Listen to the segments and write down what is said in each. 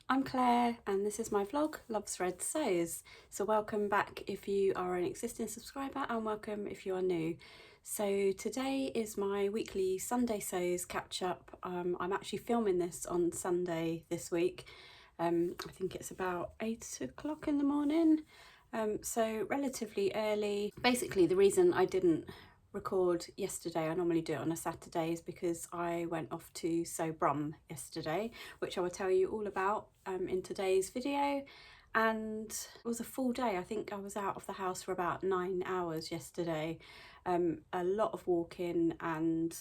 I'm Claire and this is my vlog, Loves Red Sews. So welcome back if you are an existing subscriber and welcome if you are new. So today is my weekly Sunday sews catch up. I'm actually filming this on Sunday this week. I think it's about 8 o'clock in the morning, so relatively early. Basically the reason I didn't record yesterday, I normally do it on a Saturday, is because I went off to sew Brum yesterday, which I will tell you all about in today's video. And it was a full day. I think I was out of the house for about 9 hours yesterday. A lot of walking, and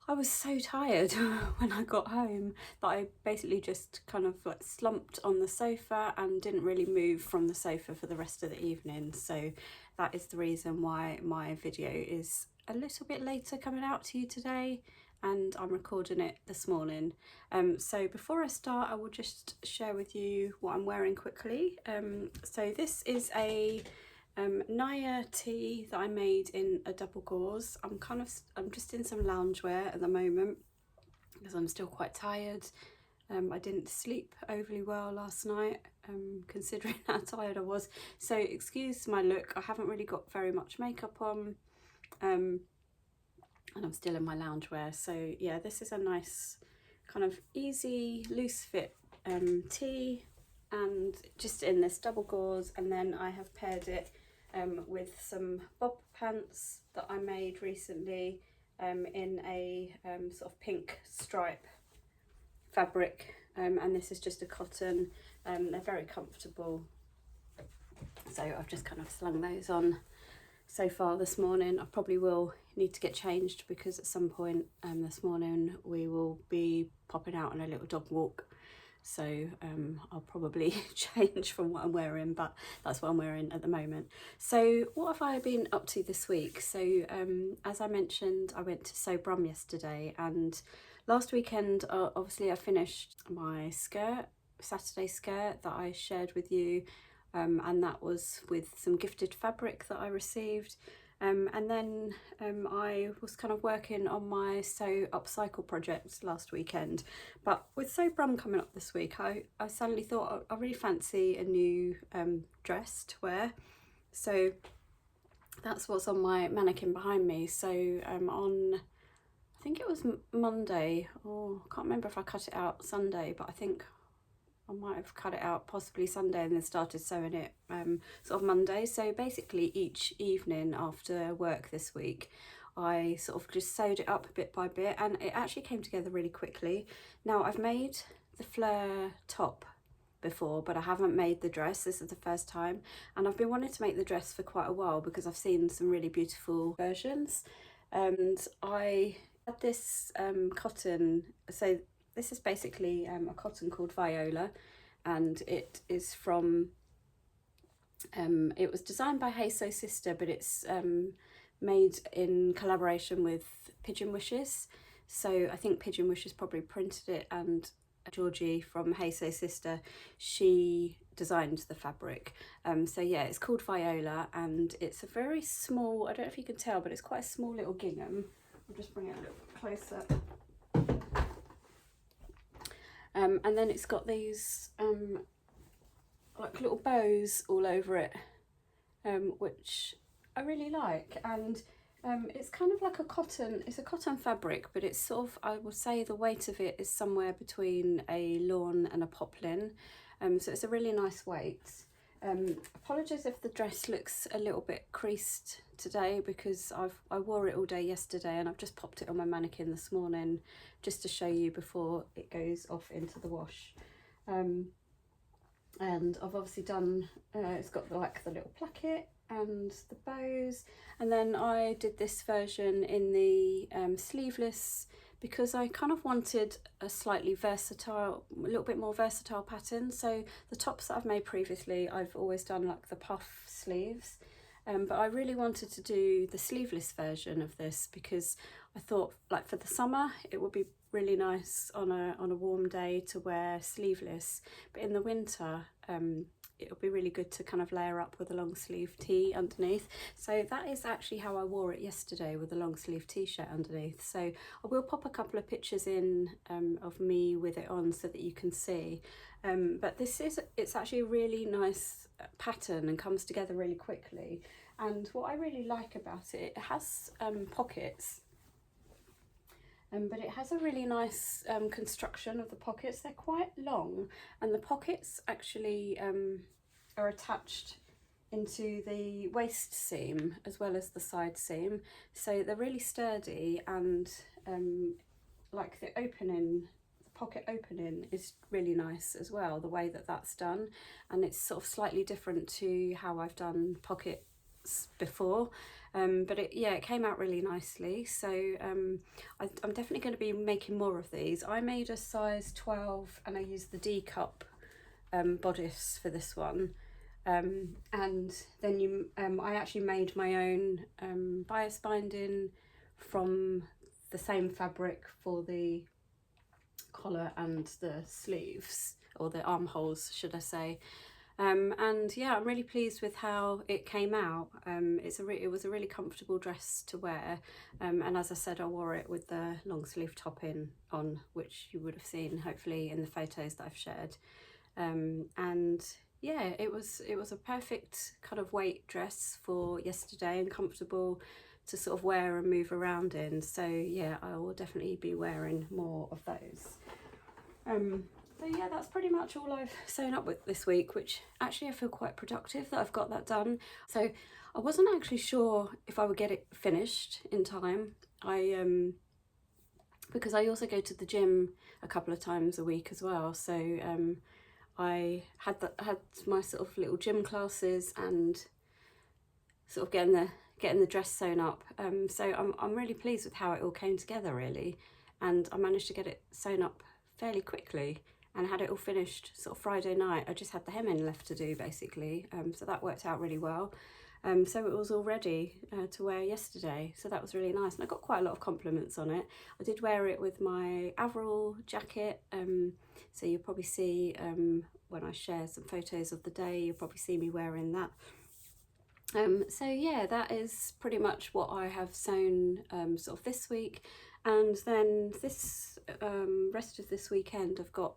I was so tired when I got home that I basically just kind of like slumped on the sofa and didn't really move from the sofa for the rest of the evening. So that is the reason why my video is a little bit later coming out to you today, and I'm recording it this morning. So before I start, I will just share with you what I'm wearing quickly. So this is a Naya Tee that I made in a double gauze. I'm just in some loungewear at the moment because I'm still quite tired. I didn't sleep overly well last night, considering how tired I was. So excuse my look, I haven't really got very much makeup on, and I'm still in my loungewear. So yeah, this is a nice kind of easy loose fit tee, and just in this double gauze, and then I have paired it with some bob pants that I made recently in a sort of pink stripe fabric, and this is just a cotton. They're very comfortable, so I've just kind of slung those on so far this morning. I probably will need to get changed because at some point this morning we will be popping out on a little dog walk. So I'll probably change from what I'm wearing, but that's what I'm wearing at the moment. So what have I been up to this week? So as I mentioned, I went to sew Brum yesterday, and last weekend obviously I finished my Saturday skirt that I shared with you, and that was with some gifted fabric that I received. And then I was kind of working on my Sew Upcycle project last weekend. But with Sew Brum coming up this week, I suddenly thought I really fancy a new dress to wear. So that's what's on my mannequin behind me. So on, I think it was Monday, or I can't remember if I cut it out Sunday, but I think I might have cut it out possibly Sunday and then started sewing it sort of Monday. So basically each evening after work this week, I sort of just sewed it up bit by bit, and it actually came together really quickly. Now I've made the flare top before, but I haven't made the dress. This is the first time, and I've been wanting to make the dress for quite a while because I've seen some really beautiful versions. And I had this cotton, so this is basically a cotton called Viola, and it is from, it was designed by Hey Sew Sister, but it's made in collaboration with Pigeon Wishes. So I think Pigeon Wishes probably printed it, and Georgie from Hey Sew Sister, she designed the fabric. So yeah, it's called Viola, and it's a very small, I don't know if you can tell, but it's quite a small little gingham. I'll just bring it a little closer. And then it's got these like little bows all over it, which I really like. And it's kind of like a cotton, it's a cotton fabric, but it's sort of, I would say the weight of it is somewhere between a lawn and a poplin. So it's a really nice weight. Apologies if the dress looks a little bit creased today because I wore it all day yesterday, and I've just popped it on my mannequin this morning just to show you before it goes off into the wash. And I've obviously done, it's got like the little placket and the bows, and then I did this version in the sleeveless because I kind of wanted a slightly versatile, a little bit more versatile pattern. So the tops that I've made previously, I've always done like the puff sleeves, but I really wanted to do the sleeveless version of this because I thought, like, for the summer it would be really nice on a warm day to wear sleeveless, but in the winter it'll be really good to kind of layer up with a long sleeve tee underneath. So that is actually how I wore it yesterday, with a long sleeve t-shirt underneath. So I will pop a couple of pictures in of me with it on so that you can see. But it's actually a really nice pattern and comes together really quickly. And what I really like about it, it has pockets. But it has a really nice construction of the pockets. They're quite long, and the pockets actually are attached into the waist seam as well as the side seam, so they're really sturdy, and like the pocket opening is really nice as well, the way that that's done, and it's sort of slightly different to how I've done pockets before. But it came out really nicely. So I'm definitely going to be making more of these. I made a size 12 and I used the D cup bodice for this one. And then I actually made my own bias binding from the same fabric for the collar and the sleeves, or the armholes should I say. And yeah, I'm really pleased with how it came out. It was a really comfortable dress to wear, and as I said, I wore it with the long sleeve top on, which you would have seen hopefully in the photos that I've shared. And yeah, it was a perfect kind of weight dress for yesterday, and comfortable to sort of wear and move around in. So yeah, I will definitely be wearing more of those. So yeah, that's pretty much all I've sewn up with this week, which actually I feel quite productive that I've got that done. So I wasn't actually sure if I would get it finished in time. Because I also go to the gym a couple of times a week as well. So I had my sort of little gym classes and sort of getting the dress sewn up. So I'm really pleased with how it all came together really, and I managed to get it sewn up fairly quickly and had it all finished sort of Friday night. I just had the hemming left to do basically, so that worked out really well. So it was all ready to wear yesterday, so that was really nice, and I got quite a lot of compliments on it. I did wear it with my Avril jacket, so you'll probably see when I share some photos of the day, you'll probably see me wearing that. So yeah, that is pretty much what I have sewn sort of this week. And then this rest of this weekend, I've got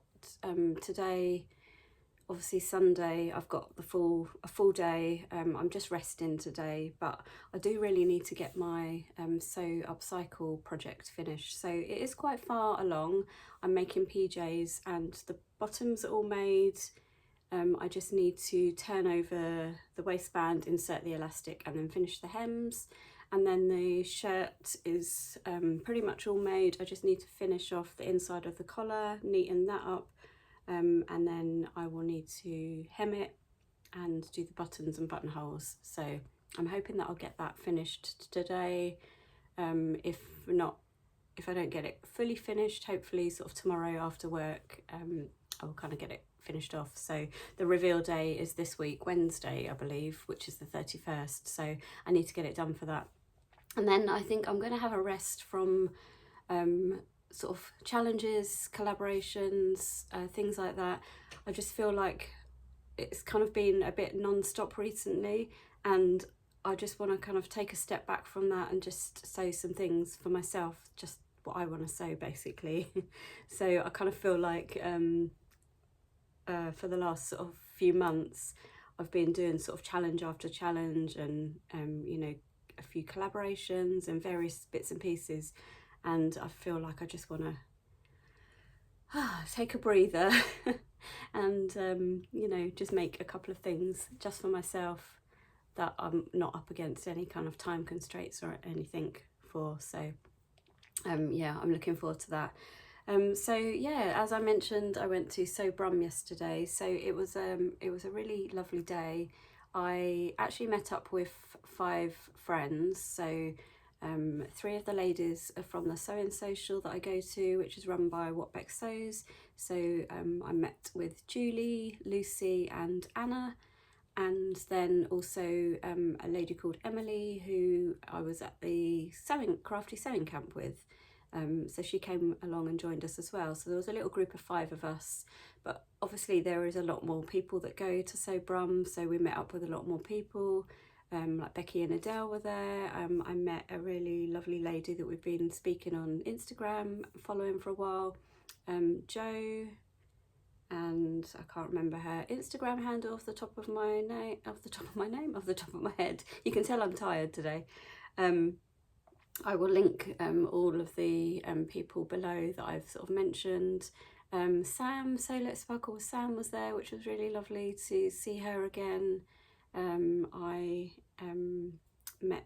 today, obviously Sunday, I've got a full day. I'm just resting today, but I do really need to get my sew upcycle project finished. So it is quite far along. I'm making PJs and the bottoms are all made. I just need to turn over the waistband, insert the elastic, and then finish the hems. And then the shirt is pretty much all made. I just need to finish off the inside of the collar, neaten that up, and then I will need to hem it and do the buttons and buttonholes. So I'm hoping that I'll get that finished today. If I don't get it fully finished, hopefully sort of tomorrow after work, I'll kind of get it finished off. So the reveal day is this week, Wednesday, I believe, which is the 31st. So I need to get it done for that. And then I think I'm going to have a rest from sort of challenges, collaborations, things like that. I just feel like it's kind of been a bit non-stop recently, and I just want to kind of take a step back from that and just sew some things for myself, just what I want to sew basically. So I kind of feel like for the last sort of few months I've been doing sort of challenge after challenge, and you know, a few collaborations and various bits and pieces, and I feel like I just want to take a breather and you know, just make a couple of things just for myself that I'm not up against any kind of time constraints or anything for. So yeah, I'm looking forward to that. So yeah, as I mentioned, I went to Brum yesterday, so it was a really lovely day. I actually met up with 5 friends, so 3 of the ladies are from the sewing social that I go to, which is run by What Beck Sews. So I met with Julie, Lucy and Anna, and then also a lady called Emily who I was at the crafty sewing camp with. So she came along and joined us as well. So there was a little group of 5 of us, but obviously there is a lot more people that go to Sew Brum, so we met up with a lot more people. Like Becky and Adele were there. I met a really lovely lady that we've been speaking on Instagram, following for a while, Jo, and I can't remember her Instagram handle off the top of my head. You can tell I'm tired today. I will link all of the people below that I've sort of mentioned. Sam, So Let's Sparkle with Sam was there, which was really lovely to see her again. I met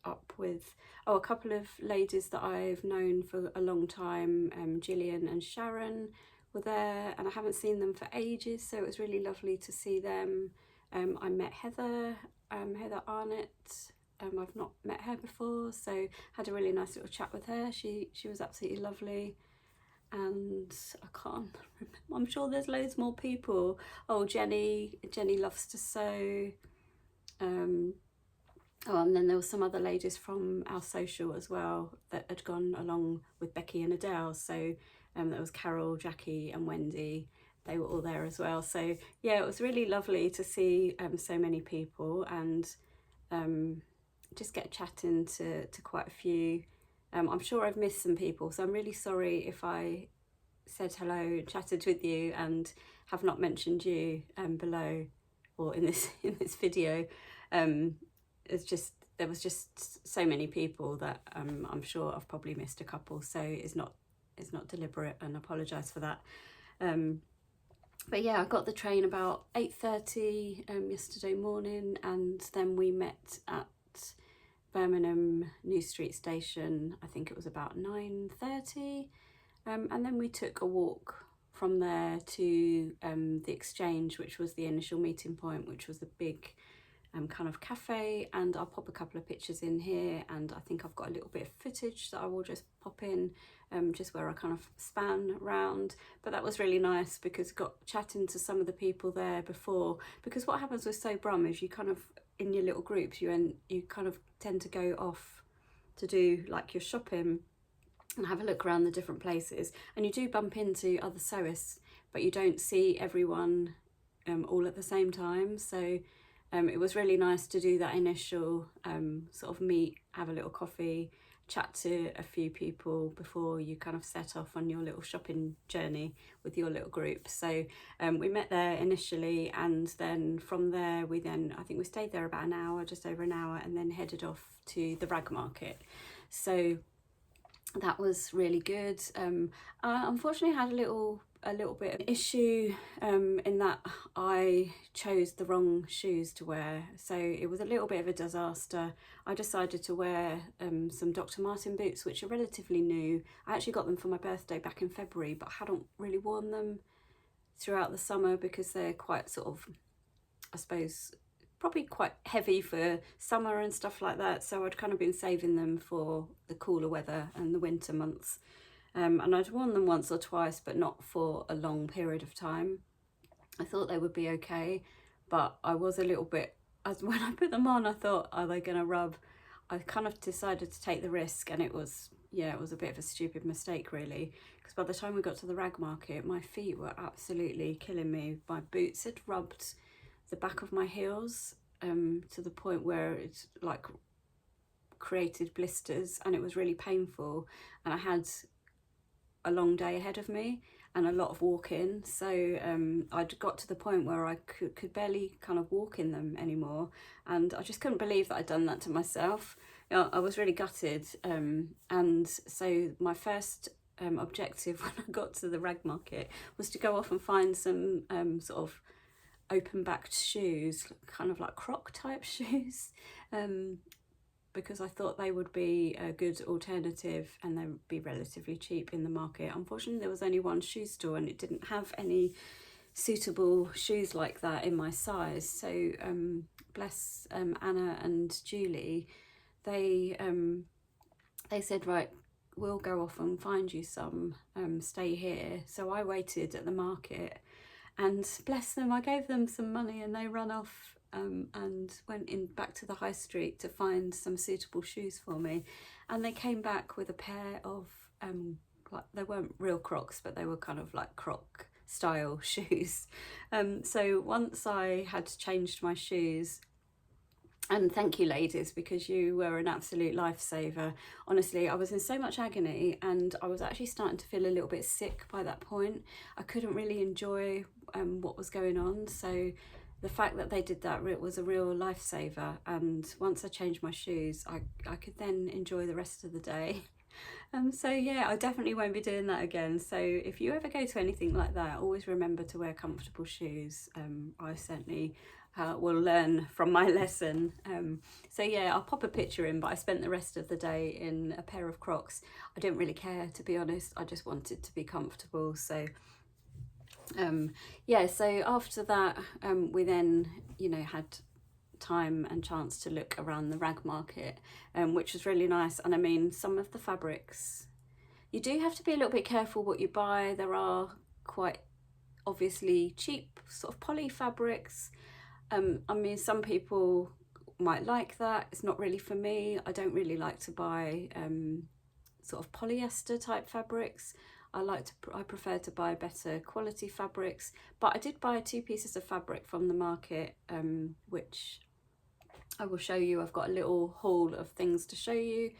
up with a couple of ladies that I've known for a long time. Gillian and Sharon were there, and I haven't seen them for ages, so it was really lovely to see them. I met Heather Arnott. I've not met her before, so had a really nice little chat with her. She was absolutely lovely. And I can't remember, I'm sure there's loads more people. Oh, Jenny loves to sew. And then there were some other ladies from our social as well that had gone along with Becky and Adele. So there was Carol, Jackie and Wendy. They were all there as well. So yeah, it was really lovely to see so many people, and just get chatting to quite a few. I'm sure I've missed some people, so I'm really sorry if I said hello, chatted with you, and have not mentioned you below or in this video. There was just so many people that I'm sure I've probably missed a couple, so it's not deliberate, and I apologise for that. But yeah, I got the train about 8:30 yesterday morning, and then we met at Birmingham New Street Station. I think it was about 9:30, and then we took a walk from there to the Exchange, which was the initial meeting point, which was the big kind of cafe. And I'll pop a couple of pictures in here, and I think I've got a little bit of footage that I will just pop in, just where I kind of span around. But that was really nice because I got chatting to some of the people there before, because what happens with Sew Brum is you kind of, in your little groups, you kind of tend to go off to do like your shopping and have a look around the different places, and you do bump into other sewists, but you don't see everyone all at the same time. So it was really nice to do that initial sort of meet, have a little coffee, chat to a few people before you kind of set off on your little shopping journey with your little group. So we met there initially, and then from there I think we stayed there about an hour, just over an hour, and then headed off to the rag market. So that was really good. I unfortunately had a little bit of issue in that I chose the wrong shoes to wear, so it was a little bit of a disaster. I decided to wear some Dr. Martin boots, which are relatively new. I actually got them for my birthday back in February, but I hadn't really worn them throughout the summer because they're quite sort of, I suppose, probably quite heavy for summer and stuff like that, so I'd kind of been saving them for the cooler weather and the winter months. And I'd worn them once or twice, but not for a long period of time. I thought they would be okay, but I was a little bit, as when I put them on, I thought, are they going to rub? I kind of decided to take the risk, and it was a bit of a stupid mistake really, because by the time we got to the rag market, my feet were absolutely killing me. My boots had rubbed the back of my heels to the point where it like created blisters, and it was really painful, and I had a long day ahead of me and a lot of walking, so I'd got to the point where I could barely kind of walk in them anymore, and I just couldn't believe that I'd done that to myself. I was really gutted, and so my first objective when I got to the rag market was to go off and find some sort of open-backed shoes, kind of like croc type shoes, because I thought they would be a good alternative and they would be relatively cheap in the market. Unfortunately, there was only one shoe store and it didn't have any suitable shoes like that in my size. So bless Anna and Julie, they said, right, we'll go off and find you some, stay here. So I waited at the market, and bless them, I gave them some money and they ran off and went back to the high street to find some suitable shoes for me. And they came back with a pair of like, they weren't real Crocs, but they were kind of like Croc style shoes. So once I had changed my shoes, and thank you ladies, because you were an absolute lifesaver. Honestly, I was in so much agony and I was actually starting to feel a little bit sick by that point. I couldn't really enjoy what was going on. So the fact that they did that was a real lifesaver. And once I changed my shoes, I could then enjoy the rest of the day. So yeah, I definitely won't be doing that again. So if you ever go to anything like that, always remember to wear comfortable shoes. I certainly will learn from my lesson. So yeah, I'll pop a picture in, but I spent the rest of the day in a pair of Crocs. I didn't really care, to be honest. I just wanted to be comfortable. So yeah, so after that, we then, you know, had time and chance to look around the rag market, which was really nice. And I mean, some of the fabrics, you do have to be a little bit careful what you buy. There are quite obviously cheap sort of poly fabrics. I mean, some people might like that. It's not really for me. I don't really like to buy sort of polyester type fabrics. I prefer to buy better quality fabrics, but I did buy 2 pieces of fabric from the market, which I will show you. I've got a little haul of things to show you.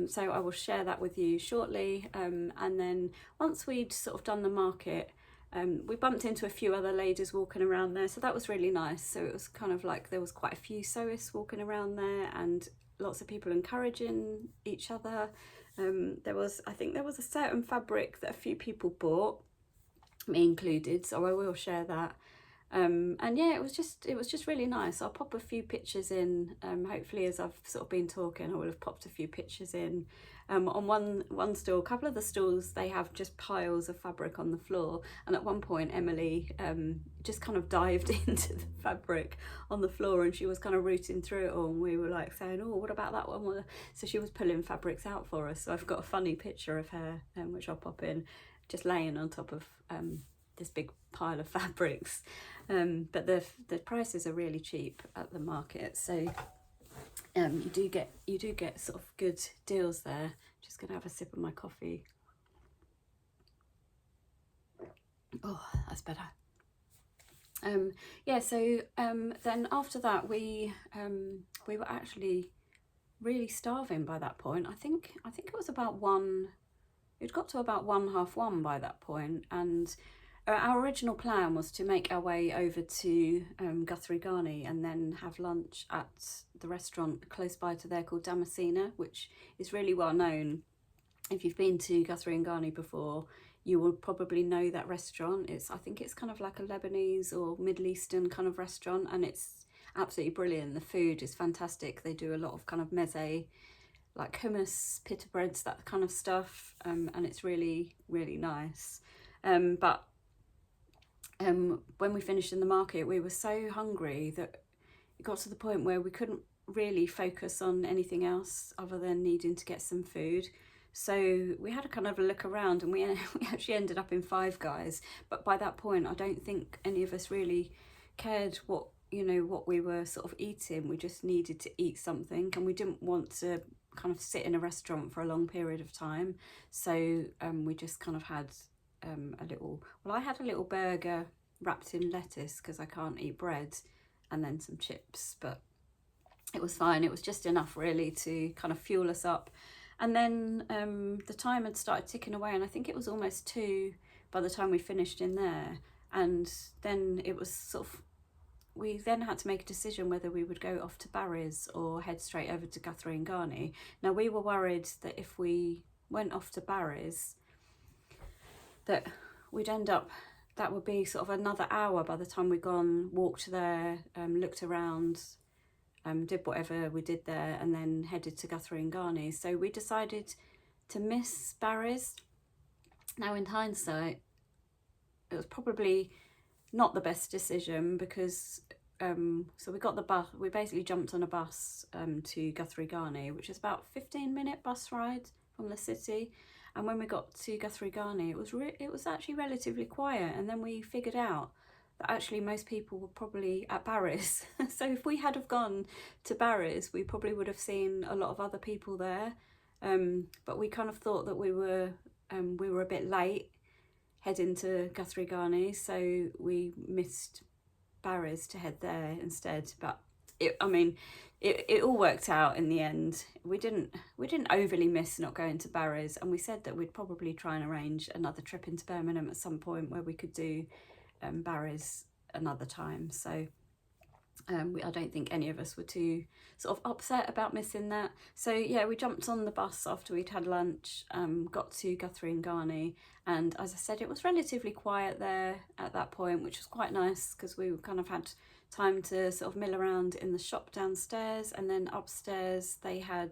So I will share that with you shortly. And then once we'd sort of done the market, we bumped into a few other ladies walking around there. So that was really nice. So it was kind of like there was quite a few sewists walking around there and lots of people encouraging each other. I think there was a certain fabric that a few people bought, me included, so I will share that. And yeah, it was just really nice. I'll pop a few pictures in. Hopefully, as I've sort of been talking, I will have popped a few pictures in. On one stall, a couple of the stalls, they have just piles of fabric on the floor. And at one point, Emily just kind of dived into the fabric on the floor, and she was kind of rooting through it all. And we were like saying, "Oh, what about that one?" So she was pulling fabrics out for us. So I've got a funny picture of her, which I'll pop in, just laying on top of this big pile of fabrics. But the prices are really cheap at the market, so you do get sort of good deals there. Just gonna have a sip of my coffee. Oh, that's better. Yeah, so then after that we were actually really starving by that point. I think it was about one. It got to about 1:30 by that point, and our original plan was to make our way over to Guthrie Garney and then have lunch at the restaurant close by to there called Damascena, which is really well known. If you've been to Guthrie and Garney before, you will probably know that restaurant. I think it's kind of like a Lebanese or Middle Eastern kind of restaurant, and it's absolutely brilliant. The food is fantastic. They do a lot of kind of meze, like hummus, pita breads, that kind of stuff, and it's really, really nice. But when we finished in the market, we were so hungry that it got to the point where we couldn't really focus on anything else other than needing to get some food. So we had a kind of a look around, and we actually ended up in Five Guys. But by that point, I don't think any of us really cared what we were sort of eating. We just needed to eat something, and we didn't want to kind of sit in a restaurant for a long period of time. So we just kind of had I had a little burger wrapped in lettuce because I can't eat bread, and then some chips, but it was fine. It was just enough really to kind of fuel us up. And then the time had started ticking away, and I think it was almost 2 by the time we finished in there. And then it was sort of, we then had to make a decision whether we would go off to Barry's or head straight over to Guthrie and Garney. Now we were worried that if we went off to Barry's, that we'd end up, that would be sort of another hour by the time we'd gone, walked there, looked around, did whatever we did there, and then headed to Guthrie and Garney. So we decided to miss Barry's. Now in hindsight, it was probably not the best decision, because so we got the bus, we basically jumped on a bus to Guthrie Garney, which is about a 15-minute bus ride from the city. And when we got to Guthrie Garney, it was actually relatively quiet. And then we figured out that actually most people were probably at Barry's. So if we had have gone to Barry's, we probably would have seen a lot of other people there. but we kind of thought that we were a bit late heading to Guthrie Garney, so we missed Barry's to head there instead. But it all worked out in the end. We didn't overly miss not going to Barry's, and we said that we'd probably try and arrange another trip into Birmingham at some point where we could do Barry's another time. So I don't think any of us were too sort of upset about missing that. So yeah, we jumped on the bus after we'd had lunch, got to Guthrie and Garney, and as I said, it was relatively quiet there at that point, which was quite nice because we kind of had time to sort of mill around in the shop downstairs, and then upstairs they had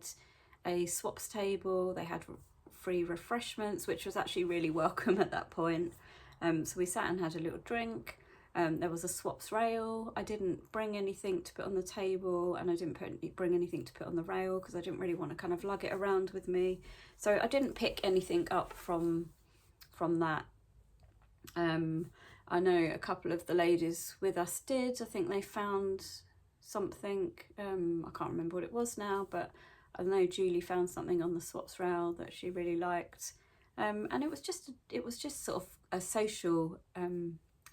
a swaps table, they had free refreshments, which was actually really welcome at that point. So we sat and had a little drink. There was a swaps rail. I didn't bring anything to put on the table, and I didn't bring anything to put on the rail because I didn't really want to kind of lug it around with me. So I didn't pick anything up from that. I know a couple of the ladies with us did. I think they found something. I can't remember what it was now, but I know Julie found something on the swaps rail that she really liked. And it was just sort of a social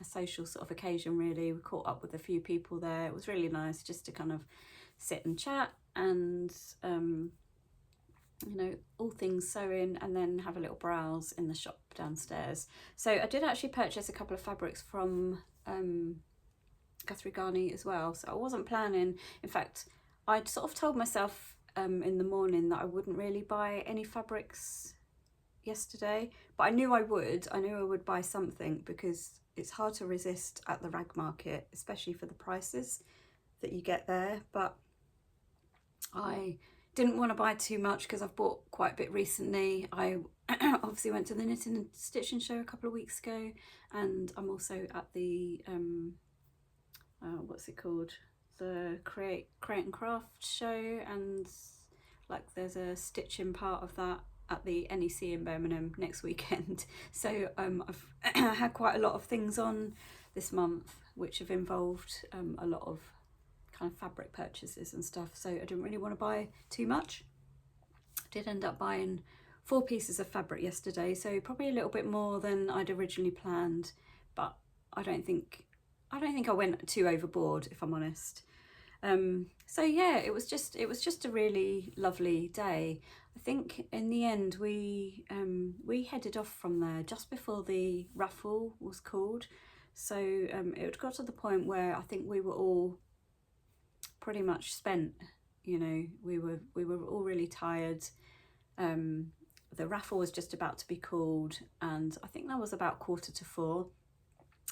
sort of occasion, really. We caught up with a few people there. It was really nice just to kind of sit and chat and you know, all things sewing, and then have a little browse in the shop downstairs. So I did actually purchase a couple of fabrics from Guthrie Garney as well. So I wasn't planning. In fact, I'd sort of told myself in the morning that I wouldn't really buy any fabrics yesterday, but I knew I would. I knew I would buy something because it's hard to resist at the rag market, especially for the prices that you get there. But I didn't want to buy too much because I've bought quite a bit recently. I obviously went to the Knitting and Stitching show a couple of weeks ago, and I'm also at the what's it called, the Create and Craft show, and like there's a stitching part of that at the NEC in Birmingham next weekend. So I've had quite a lot of things on this month which have involved a lot of kind of fabric purchases and stuff, so I didn't really want to buy too much. I did end up buying 4 pieces of fabric yesterday, so probably a little bit more than I'd originally planned, but I don't think I went too overboard, if I'm honest. So yeah, it was just a really lovely day. I think in the end we headed off from there just before the raffle was called, so it got to the point where I think we were all pretty much spent. You know, we were all really tired. The raffle was just about to be called, and I think that was about 3:45.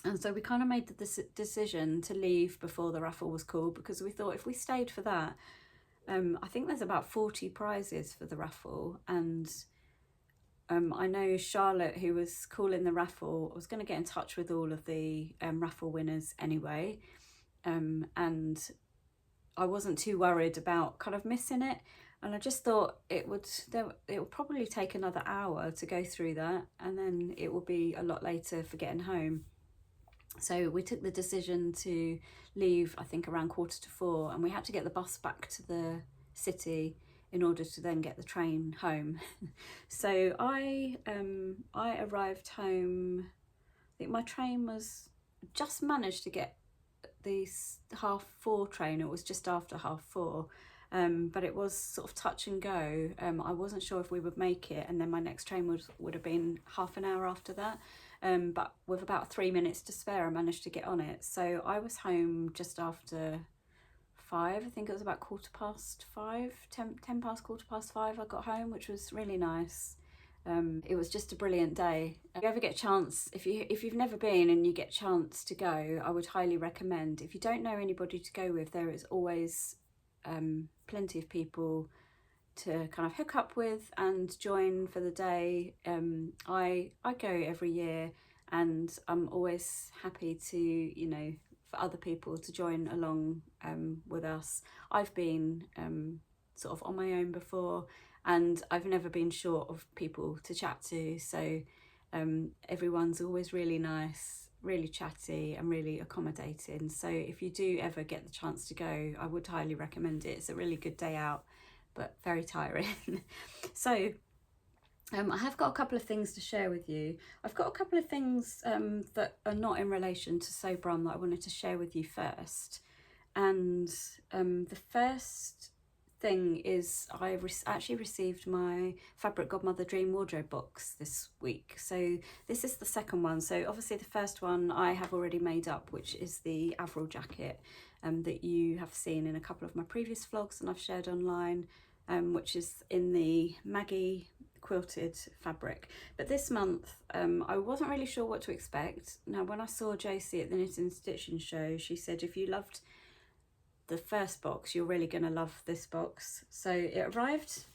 And so we kind of made the decision to leave before the raffle was called, because we thought if we stayed for that, I think there's about 40 prizes for the raffle, and I know Charlotte, who was calling the raffle, was going to get in touch with all of the raffle winners anyway, and I wasn't too worried about kind of missing it. And I just thought it would probably take another hour to go through that, and then it will be a lot later for getting home. So we took the decision to leave, I think, around 3:45, and we had to get the bus back to the city in order to then get the train home. So I arrived home, I think my train was, just managed to get the 4:30 train. It was just after 4:30, but it was sort of touch and go. I wasn't sure if we would make it, and then my next train would have been half an hour after that. But with about 3 minutes to spare, I managed to get on it. So I was home just after 5. I think it was about 5:15, 10 past 5:15 I got home, which was really nice. It was just a brilliant day. If you ever get a chance, if you've never been and you get a chance to go, I would highly recommend. If you don't know anybody to go with, there is always plenty of people to kind of hook up with and join for the day. I go every year, and I'm always happy to, you know, for other people to join along with us. I've been sort of on my own before, and I've never been short of people to chat to, so everyone's always really nice, really chatty and really accommodating. So if you do ever get the chance to go, I would highly recommend it. It's a really good day out. but very tiring. So I have got a couple of things to share with you. I've got a couple of things that are not in relation to Sew Brum that I wanted to share with you first. And the first thing is I actually received my Fabric Godmother Dream Wardrobe box this week. So this is the second one. So obviously the first one I have already made up, which is the Avril jacket that you have seen in a couple of my previous vlogs and I've shared online, which is in the Maggie quilted fabric. But this month I wasn't really sure what to expect. Now when I saw Josie at the Knit and Stitching show, she said if you loved the first box you're really going to love this box. So it arrived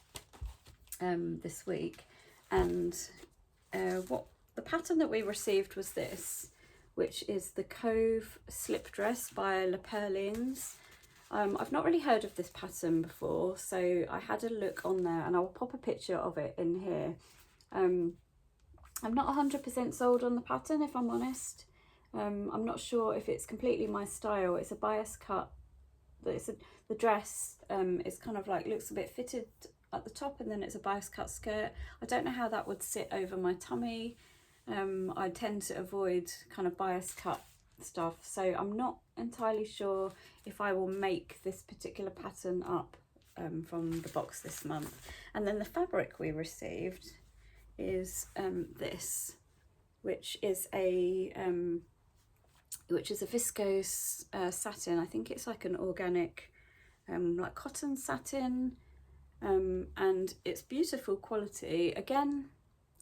this week, and what the pattern that we received was this, which is the Cove slip dress by Le Perlines. I've not really heard of this pattern before, so I had a look on there and I will pop a picture of it in here. I'm not 100% sold on the pattern, if I'm honest. I'm not sure if it's completely my style. It's a bias cut. The dress is kind of like, looks a bit fitted at the top, and then it's a bias cut skirt. I don't know how that would sit over my tummy. I tend to avoid kind of bias cut stuff, so I'm not entirely sure if I will make this particular pattern up from the box this month. And then the fabric we received is this, which is a viscose satin. I think it's like an organic like cotton satin, and it's beautiful quality. Again,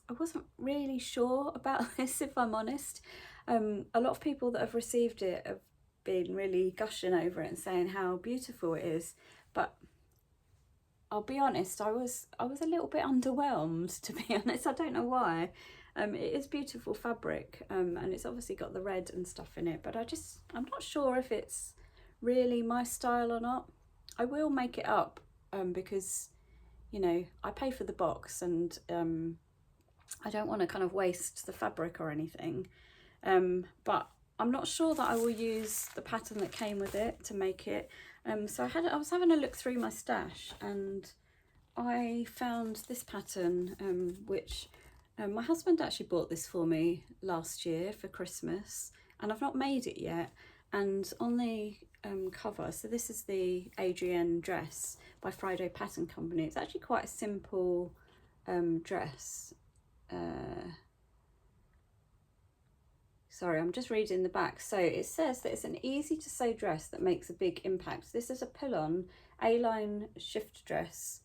I wasn't really sure about this, if I'm honest. A lot of people that have received it have been really gushing over it and saying how beautiful it is, but I'll be honest, I was a little bit underwhelmed, to be honest. I don't know why. It is beautiful fabric, and it's obviously got the red and stuff in it, but I'm not sure if it's really my style or not. I will make it up because, you know, I pay for the box, and I don't want to kind of waste the fabric or anything. But I'm not sure that I will use the pattern that came with it to make it. So I was having a look through my stash, and I found this pattern, which my husband actually bought this for me last year for Christmas, and I've not made it yet. And on the cover, so this is the Adrienne dress by Friday Pattern Company. It's actually quite a simple dress. Sorry, I'm just reading the back. So it says that it's an easy to sew dress that makes a big impact. This is a pull-on A-line shift dress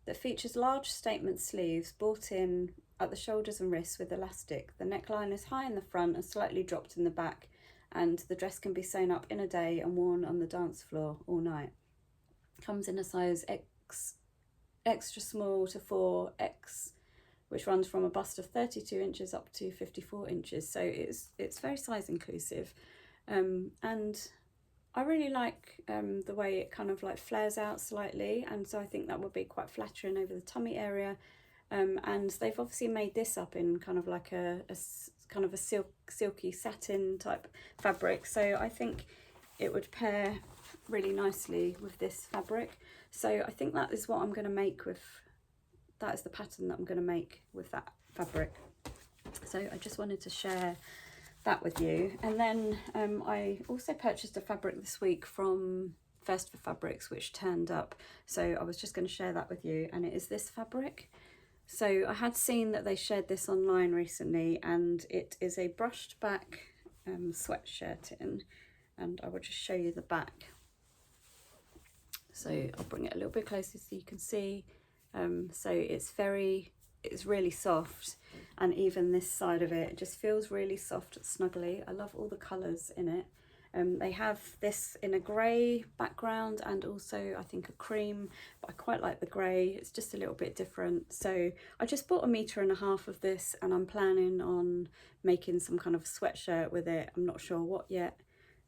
that features large statement sleeves bought in at the shoulders and wrists with elastic. The neckline is high in the front and slightly dropped in the back, and the dress can be sewn up in a day and worn on the dance floor all night. Comes in a size extra small to 4X, which runs from a bust of 32 inches up to 54 inches. So it's very size inclusive. And I really like the way it kind of like flares out slightly, and so I think that would be quite flattering over the tummy area. And they've obviously made this up in kind of like a kind of a silky satin type fabric, so I think it would pair really nicely with this fabric. So I think that is what I'm going to make with, that is the pattern that I'm going to make with that fabric. So I just wanted to share that with you. And then I also purchased a fabric this week from First for Fabrics, which turned up, so I was just going to share that with you, and it is this fabric. So I had seen that they shared this online recently, and it is a brushed back sweatshirt, and I will just show you the back. So I'll bring it a little bit closer so you can see. So it's really soft, and even this side of it just feels really soft and snuggly. I love all the colours in it. They have this in a grey background and also I think a cream, but I quite like the grey. It's just a little bit different. So I just bought 1.5 meters of this, and I'm planning on making some kind of sweatshirt with it. I'm not sure what yet,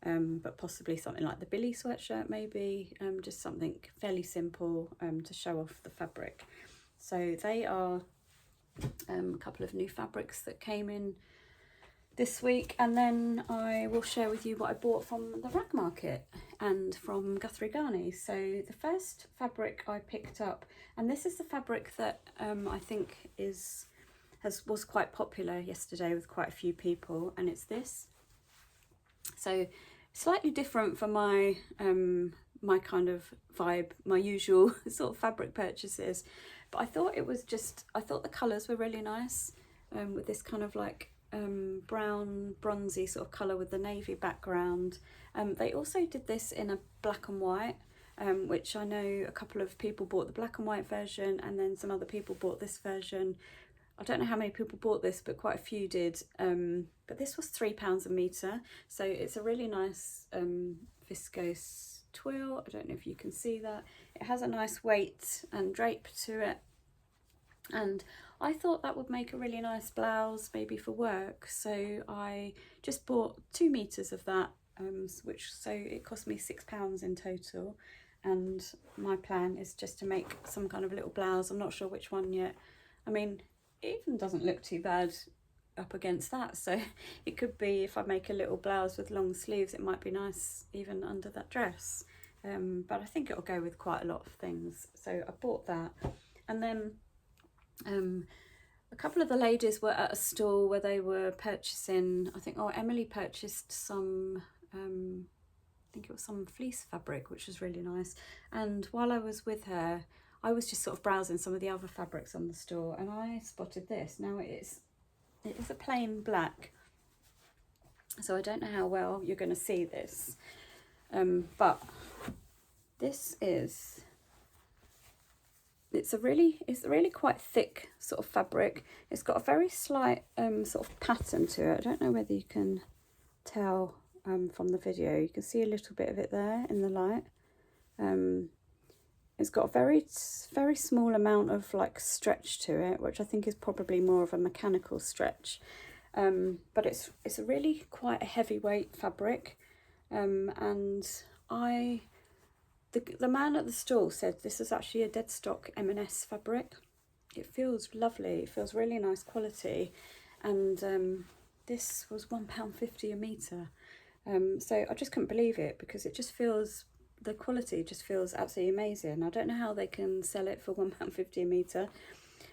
but possibly something like the Billy sweatshirt maybe, just something fairly simple to show off the fabric. So they are a couple of new fabrics that came in this week, and then I will share with you what I bought from the rag market and from Guthrie Ghani. So the first fabric I picked up, and this is the fabric that I think was quite popular yesterday with quite a few people, and it's this. So slightly different from my my kind of vibe, my usual sort of fabric purchases, but I thought I thought the colours were really nice, with this kind of like brown bronzy sort of colour with the navy background. They also did this in a black and white, which I know a couple of people bought the black and white version, and then some other people bought this version. I don't know how many people bought this, but quite a few did. But this was £3 a metre, so it's a really nice viscose twill. I don't know if you can see that. It has a nice weight and drape to it, and I thought that would make a really nice blouse maybe for work, so I just bought 2 meters of that, so it cost me £6 in total, and my plan is just to make some kind of little blouse. I'm not sure which one yet. I mean, it even doesn't look too bad up against that, so it could be, if I make a little blouse with long sleeves, it might be nice even under that dress, but I think it'll go with quite a lot of things, so I bought that. And then a couple of the ladies were at a stall where they were purchasing, I think, Emily purchased some, I think it was some fleece fabric, which was really nice. And while I was with her, I was just sort of browsing some of the other fabrics on the store, and I spotted this. Now it is a plain black, so I don't know how well you're going to see this, but this is, it's a really quite thick sort of fabric. It's got a very slight sort of pattern to it. I don't know whether you can tell from the video. You can see a little bit of it there in the light. It's got a very small amount of like stretch to it, which I think is probably more of a mechanical stretch. But it's a really quite a heavyweight fabric, and the man at the stall said this is actually a dead stock M&S fabric. It feels lovely. It feels really nice quality, and this was £1.50 a metre. So I just couldn't believe it, because it just feels, the quality just feels absolutely amazing. I don't know how they can sell it for £1.50 a metre,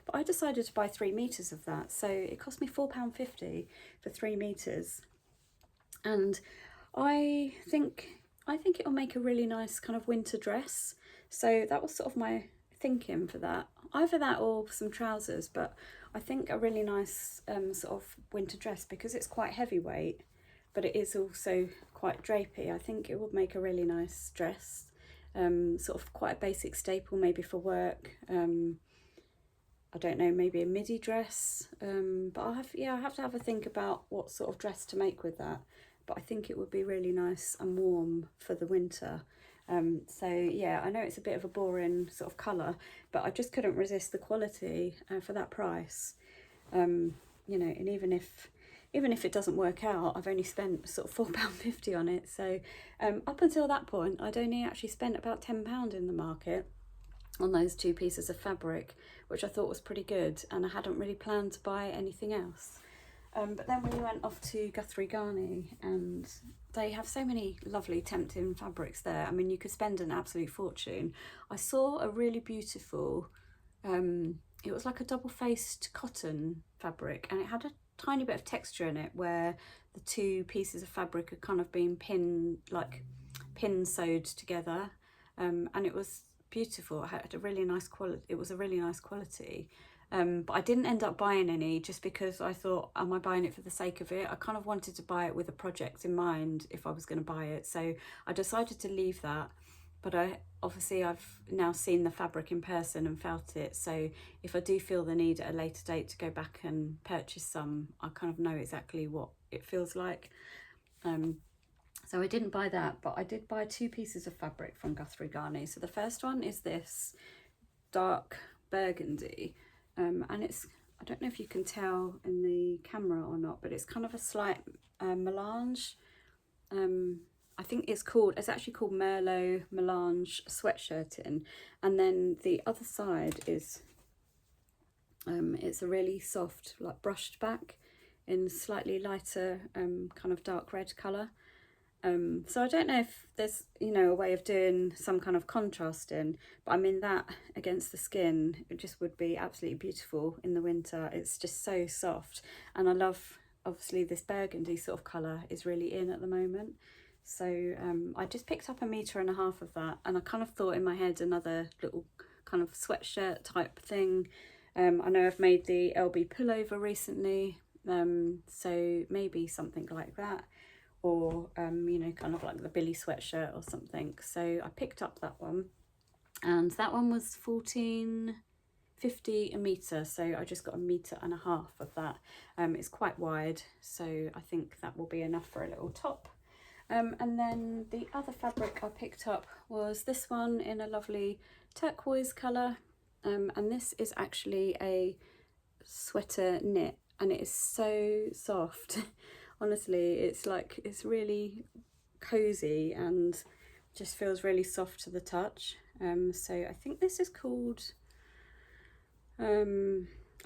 but I decided to buy 3 metres of that, so it cost me £4.50 for 3 metres, and I think it'll make a really nice kind of winter dress. So that was sort of my thinking for that, either that or some trousers, but I think a really nice sort of winter dress, because it's quite heavyweight, but it is also quite drapey. I think it would make a really nice dress, sort of quite a basic staple maybe for work. I don't know, maybe a midi dress, but I have to have a think about what sort of dress to make with that. But I think it would be really nice and warm for the winter. So yeah, I know it's a bit of a boring sort of colour, but I just couldn't resist the quality for that price. You know, and even if it doesn't work out, I've only spent sort of £4.50 on it. So up until that point, I'd only actually spent about £10 in the market on those 2 pieces of fabric, which I thought was pretty good, and I hadn't really planned to buy anything else. But then we went off to Guthrie Ghani, and they have so many lovely tempting fabrics there. I mean, you could spend an absolute fortune. I saw a really beautiful, it was like a double-faced cotton fabric, and it had a tiny bit of texture in it where the 2 pieces of fabric had kind of been pin sewed together, and it was beautiful. It had a really nice quality. It was a really nice quality. But I didn't end up buying any, just because I thought, am I buying it for the sake of it? I kind of wanted to buy it with a project in mind if I was going to buy it, so I decided to leave that. But I've now seen the fabric in person and felt it, so if I do feel the need at a later date to go back and purchase some, I kind of know exactly what it feels like. So I didn't buy that, but I did buy 2 pieces of fabric from Guthrie Ghani. So the first one is this dark burgundy, and it's, I don't know if you can tell in the camera or not, but it's kind of a slight melange. I think it's actually called Merlot Melange sweatshirting, and then the other side is it's a really soft, like brushed back in slightly lighter kind of dark red colour. So I don't know if there's, you know, a way of doing some kind of contrasting, but I mean that against the skin, it just would be absolutely beautiful in the winter. It's just so soft, and I love, obviously this burgundy sort of colour is really in at the moment. So I just picked up 1.5 meters of that, and I kind of thought in my head another little kind of sweatshirt type thing. I know I've made the LB pullover recently, so maybe something like that, or you know, kind of like the Billy sweatshirt or something. So I picked up that one, and that one was $14.50 a metre, so I just got 1.5 meters of that. It's quite wide, so I think that will be enough for a little top. And then the other fabric I picked up was this one in a lovely turquoise colour, and this is actually a sweater knit, and it is so soft. Honestly, it's like, it's really cozy and just feels really soft to the touch. So I think this is called, I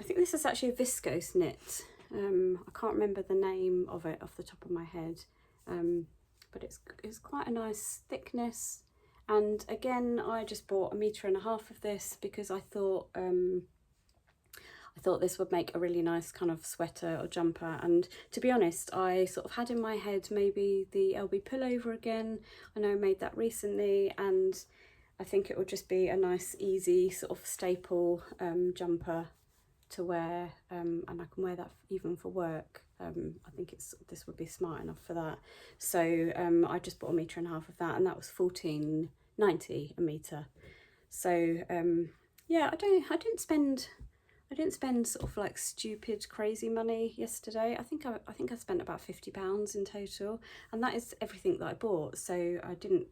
think this is actually a viscose knit. I can't remember the name of it off the top of my head, but it's quite a nice thickness. And again, I just bought 1.5 meters of this because I thought this would make a really nice kind of sweater or jumper. And to be honest, I sort of had in my head maybe the LB pullover again. I know I made that recently, and I think it would just be a nice easy sort of staple jumper to wear, and I can wear that even for work. I think this would be smart enough for that. So I just bought 1.5 meters of that, and that was $14.90 a meter. So yeah, I didn't spend sort of like stupid crazy money yesterday. I think I spent about £50 in total, and that is everything that I bought. So I didn't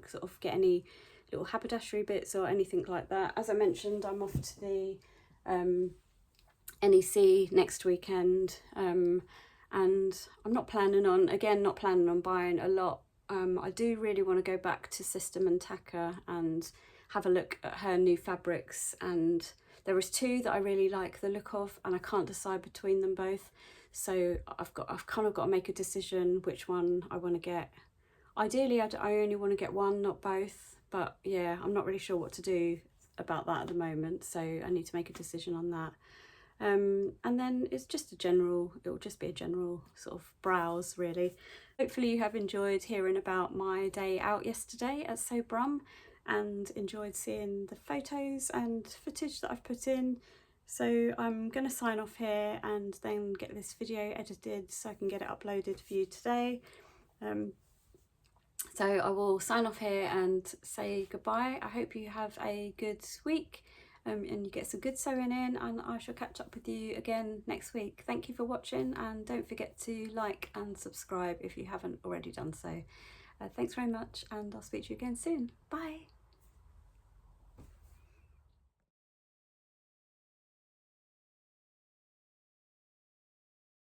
sort of get any little haberdashery bits or anything like that. As I mentioned, I'm off to the NEC next weekend, and I'm not planning on buying a lot. I do really want to go back to System and Tacker and have a look at her new fabrics, and there is 2 that I really like the look of, and I can't decide between them both. So I've kind of got to make a decision which one I want to get. Ideally, I only want to get one, not both, but yeah, I'm not really sure what to do about that at the moment, so I need to make a decision on that. And then it's just it'll just be a general sort of browse, really. Hopefully you have enjoyed hearing about my day out yesterday at Brum, and enjoyed seeing the photos and footage that I've put in. So I'm going to sign off here and then get this video edited so I can get it uploaded for you today. So I will sign off here and say goodbye. I hope you have a good week, and you get some good sewing in, and I shall catch up with you again next week. Thank you for watching, and don't forget to like and subscribe if you haven't already done so. Thanks very much, and I'll speak to you again soon. Bye.